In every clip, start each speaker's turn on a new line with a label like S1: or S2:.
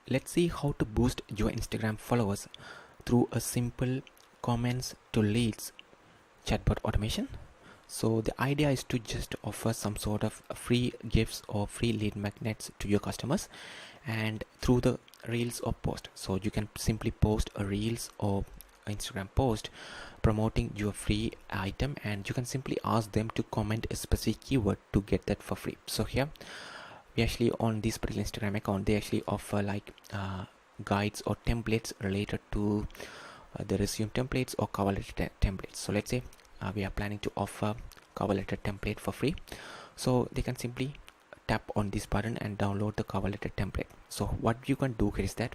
S1: let's see how to boost your Instagram followers through a simple comments to leads chatbot automation. So the idea is to just offer some sort of free gifts or free lead magnets to your customers, and through the reels or post. So you can simply post a reels or Instagram post promoting your free item, and you can simply ask them to comment a specific keyword to get that for free. So here we actually, on this particular Instagram account, they actually offer like guides or templates related to the resume templates or cover letter templates. So let's say we are planning to offer cover letter template for free, so they can simply tap on this button and download the cover letter template. So what you can do here is that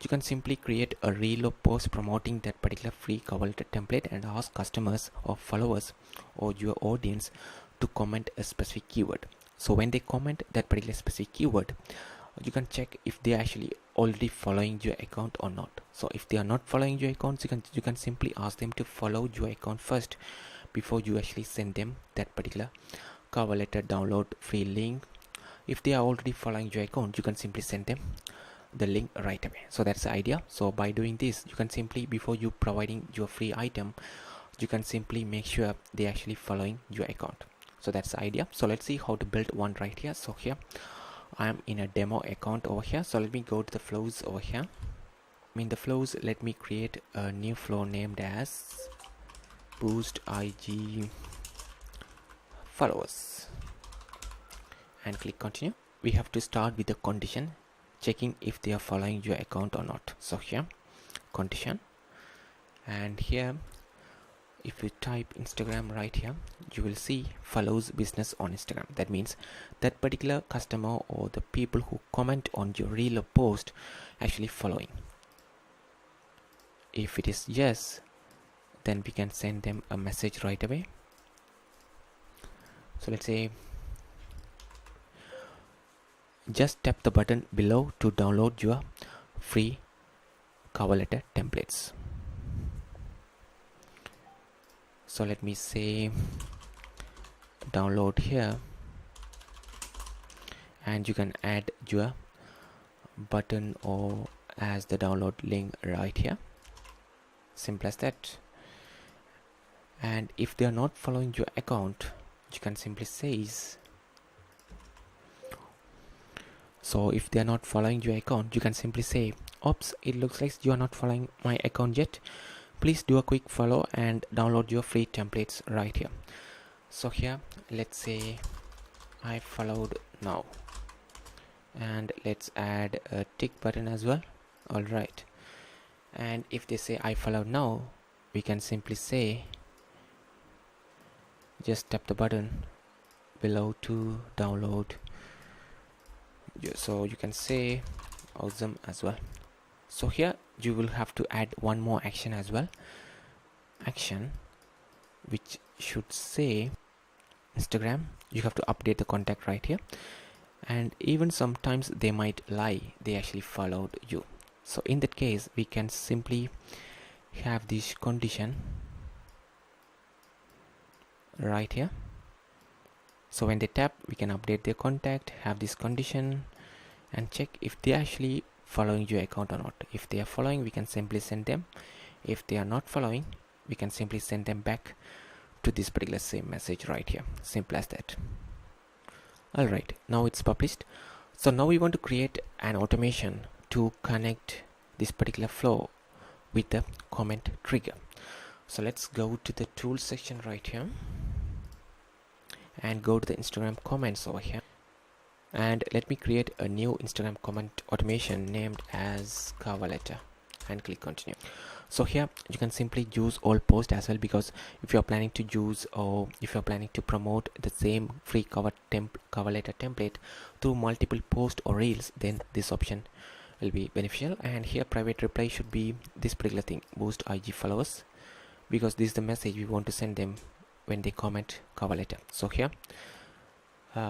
S1: you can simply create a reel or post promoting that particular free cover letter template and ask customers or followers or your audience to comment a specific keyword. So when they comment that particular specific keyword, you can check if they are actually already following your account or not. So if they are not following your account, you can simply ask them to follow your account first before you actually send them that particular cover letter download free link. If they are already following your account, you can simply send them the link right away. So that's the idea. So by doing this, you can simply, before you providing your free item, you can simply make sure they actually following your account. So that's the idea. So let's see how to build one right here. So here I am in a demo account over here. So let me go to the flows over here. In the flows, let me create a new flow named as boost IG followers and click continue. We have to start with the condition, checking if they are following your account or not. So here condition, and here if you type Instagram right here, you will see follows business on Instagram. That means that particular customer or the people who comment on your reel or post actually following. If it is yes, then we can send them a message right away. So let's say just tap the button below to download your free cover letter templates. So let me say download here, and you can add your button or as the download link right here. Simple as that. And if they are not following your account, you can simply say, so if they are not following your account, you can simply say, oops, it looks like you are not following my account yet. Please do a quick follow and download your free templates right here. So here let's say I followed now, and let's add a tick button as well. All right, and if they say I followed now, we can simply say just tap the button below to download. So you can say awesome as well. So here you will have to add one more action as well, action which should say Instagram. You have to update the contact right here, and even sometimes they might lie, they actually followed you. So in that case, we can simply have this condition right here. So when they tap, we can update their contact, have this condition, and check if they actually following your account or not. If they are following, we can simply send them. If they are not following, we can simply send them back to this particular same message right here. Simple as that. Alright, now it's published. So now we want to create an automation to connect this particular flow with the comment trigger. So let's go to the tools section right here and go to the Instagram comments over here, and let me create a new Instagram comment automation named as cover letter and click continue. So here you can simply use all post as well, because if you're planning to use or if you're planning to promote the same free cover letter template through multiple posts or reels, then this option will be beneficial. And here private reply should be this particular thing, boost IG followers, because this is the message we want to send them when they comment cover letter. So here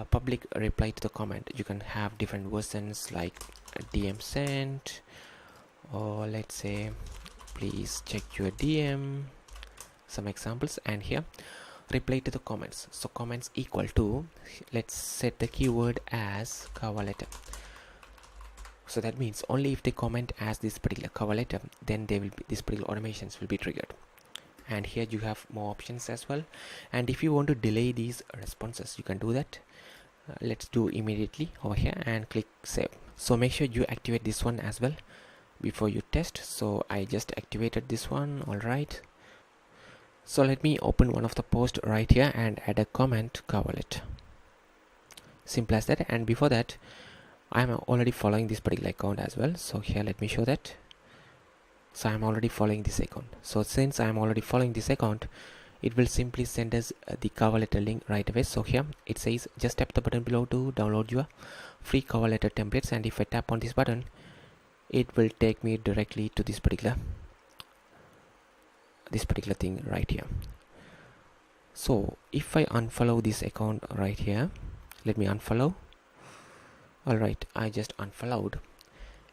S1: public reply to the comment, you can have different versions like DM sent, or let's say please check your DM, some examples. And here reply to the comments. So comments equal to, let's set the keyword as cover letter. So that means only if they comment as this particular cover letter, then they will be, these particular automations will be triggered. And here you have more options as well, and if you want to delay these responses, you can do that. Let's do immediately over here and click save. So make sure you activate this one as well before you test. So I just activated this one. All right, so let me open one of the posts right here and add a comment coverlet. Simple as that. And before that, I'm already following this particular account as well. So here, let me show that. So I'm already following this account. So since I'm already following this account, it will simply send us the cover letter link right away. So here it says just tap the button below to download your free cover letter templates, and if I tap on this button, it will take me directly to this particular thing right here. So if I unfollow this account right here, let me unfollow. All right, I just unfollowed,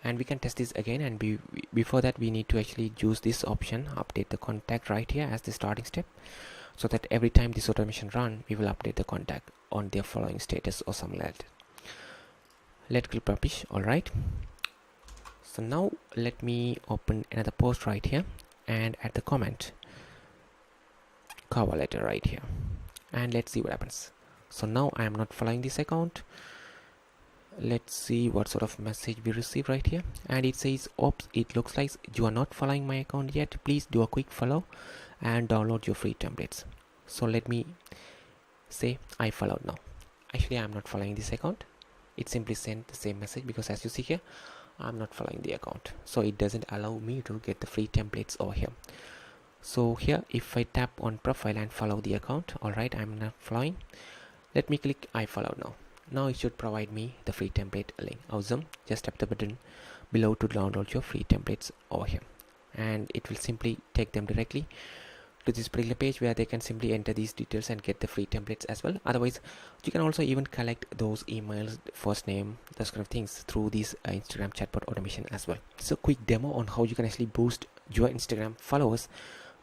S1: and we can test this again. And before that, we need to actually use this option, update the contact, right here as the starting step, so that every time this automation run, we will update the contact on their following status or something like that. Let's click publish. All right, so now let me open another post right here and add the comment cover letter right here, and let's see what happens. So now I am not following this account. Let's see what sort of message we receive right here, and it says, oops, it looks like you are not following my account yet. Please do a quick follow and download your free templates. So let me say I followed now. Actually, I'm not following this account. It simply sent the same message because as you see here, I'm not following the account, so it doesn't allow me to get the free templates over here. So here, if I tap on profile and follow the account, all right, I'm not following. Let me click I follow now. Now it should provide me the free template link. Awesome. Just tap the button below to download your free templates over here, and it will simply take them directly to this particular page where they can simply enter these details and get the free templates as well. Otherwise, you can also even collect those emails, first name, those kind of things through this Instagram chatbot automation as well. So quick demo on how you can actually boost your Instagram followers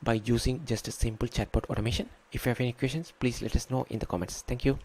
S1: by using just a simple chatbot automation. If you have any questions, please let us know in the comments. Thank you.